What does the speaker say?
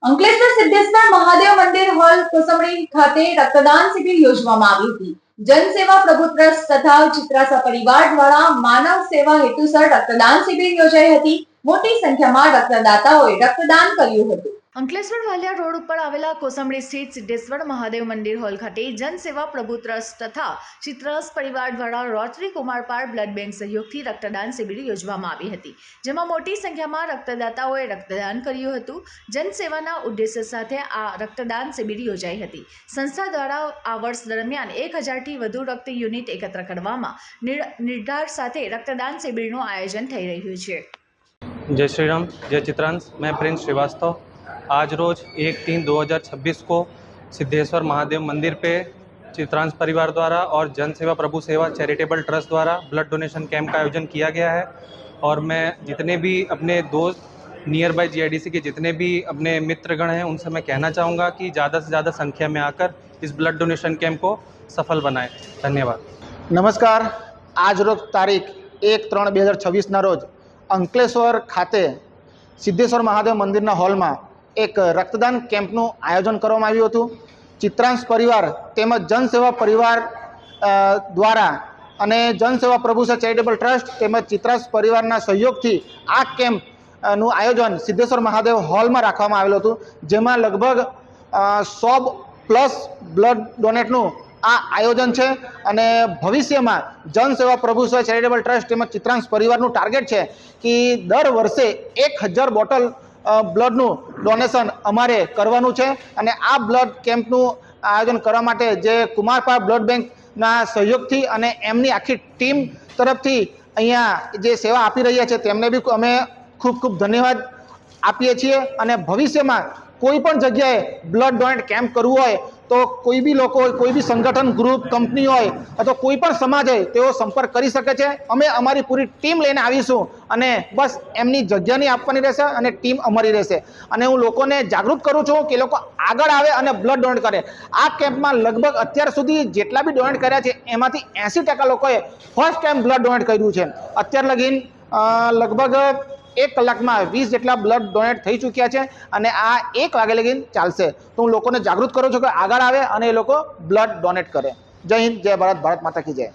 અંકલેશ્વર સિદ્ધેશ્વર મહાદેવ મંદિર હોલ કોસંબડી ખાતે રક્તદાન શિબિર યોજવામાં આવી હતી। જનસેવા પ્રભુ ટ્રસ્ટ તથા ચિત્રાસા પરિવાર દ્વારા માનવ સેવા હેતુસર રક્તદાન શિબિર યોજાઈ હતી। મોટી સંખ્યામાં રક્તદાતાઓએ રક્તદાન કર્યું હતું। અંકલેશ્વર વાલિયા રોડ ઉપર આવેલા કોસંબડી સ્થિત સિદ્ધેશ્વર મહાદેવ મંદિર હોલ ખાતે જનસેવા પ્રભુ ટ્રસ્ટ તથા ચિત્રાસ પરિવાર દ્વારા રોટરી કુમારપાળ બ્લડ બેંક સહયોગથી રક્તદાન શિબિર યોજવામાં આવી હતી, જેમાં મોટી સંખ્યામાં રક્તદાતાઓએ રક્તદાન કર્યું હતું। જનસેવાના ઉદ્દેશ્ય સાથે આ રક્તદાન શિબિર યોજાઈ હતી। સંસ્થા દ્વારા આ વર્ષ દરમિયાન 1000થી વધુ રક્ત યુનિટ એકત્ર કરવામાં નિર્ધાર સાથે રક્તદાન શિબિરનું આયોજન થઈ રહ્યું છે। जय श्री राम, जय चित्रांश। मैं प्रिंस श्रीवास्तव आज रोज 1/3/2026 को सिद्धेश्वर महादेव मंदिर पे चित्रांश परिवार द्वारा और जन सेवा प्रभु सेवा चैरिटेबल ट्रस्ट द्वारा ब्लड डोनेशन कैंप का आयोजन किया गया है। और मैं जितने भी अपने दोस्त नियर बाय जीआईडीसी के जितने भी अपने मित्रगण हैं उनसे मैं कहना चाहूँगा कि ज़्यादा से ज़्यादा संख्या में आकर इस ब्लड डोनेशन कैंप को सफल बनाएं। धन्यवाद। नमस्कार। आज रोज तारीख 1/3/2026 रोज अंकलेश्वर खाते सिद्धेश्वर महादेव मंदिर हॉल में एक रक्तदान केम्पनु आयोजन करवामां आव्युं हतुं। चित्रांश परिवार तेमज जनसेवा परिवार द्वारा अने जनसेवा प्रभु सेवा चैरिटेबल ट्रस्ट तेमज चित्रांश परिवारना सहयोगथी आ केम्पनु आयोजन सिद्धेश्वर महादेव हॉल में राखवामां आवेलुं हतुं, जेमां लगभग 100+ ब्लड डोनेटनु आ आयोजन है। अने भविष्य में जनसेवा प्रभु सेवा चैरिटेबल ट्रस्ट तेमज चित्रांश परिवारनु टार्गेट है कि दर वर्षे 1000 बोटल ब्लडनु डोनेशन अमारे करवानुं छे। अने आ ब्लड केम्पनु आयोजन करवा माटे जे कुमारपाळ ब्लड बेंकना सहयोगथी अने एमनी आखी टीम तरफथी अहींया जे सेवा आपी रह्या छे तेमने बी अमे खूब खूब धन्यवाद आपीए छीए। अने भविष्य में कोईपण जग्याए ब्लड डोनेट केम्प करवुं होय तो कोई भी लोग कोई भी संगठन ग्रुप कंपनी होय अथवा कोईपण समाज होय तेओ संपर्क करी शके छे। अमे अमारी पूरी टीम लईने आवीशुं अने बस एमनी जग्या नहीं आपवानी रहेशे अने टीम अमारी रहेशे। अने हूँ लोकोने जागृत करूँ छूँ कि लोको आगळ आवे अने ब्लड डोनेट करे। आ केम्पमां लगभग अत्यार सुधी जेटला बी डोनेट कर्या छे एमांथी 80% लोकोए फर्स्ट टाइम ब्लड डोनेट कर्युं छे। अत्यार लगीन लगभग 1 कलाक में 20 जेटला ब्लड डोनेट थई चूक्या है और आ 1 वागे लगी चालशे। तो हूँ लोकोने जागृत करूँ छूँ कि आगळ आवे अने ए लोको ब्लड डोनेट करे। जय हिंद, जय भारत, भारत माता की जय।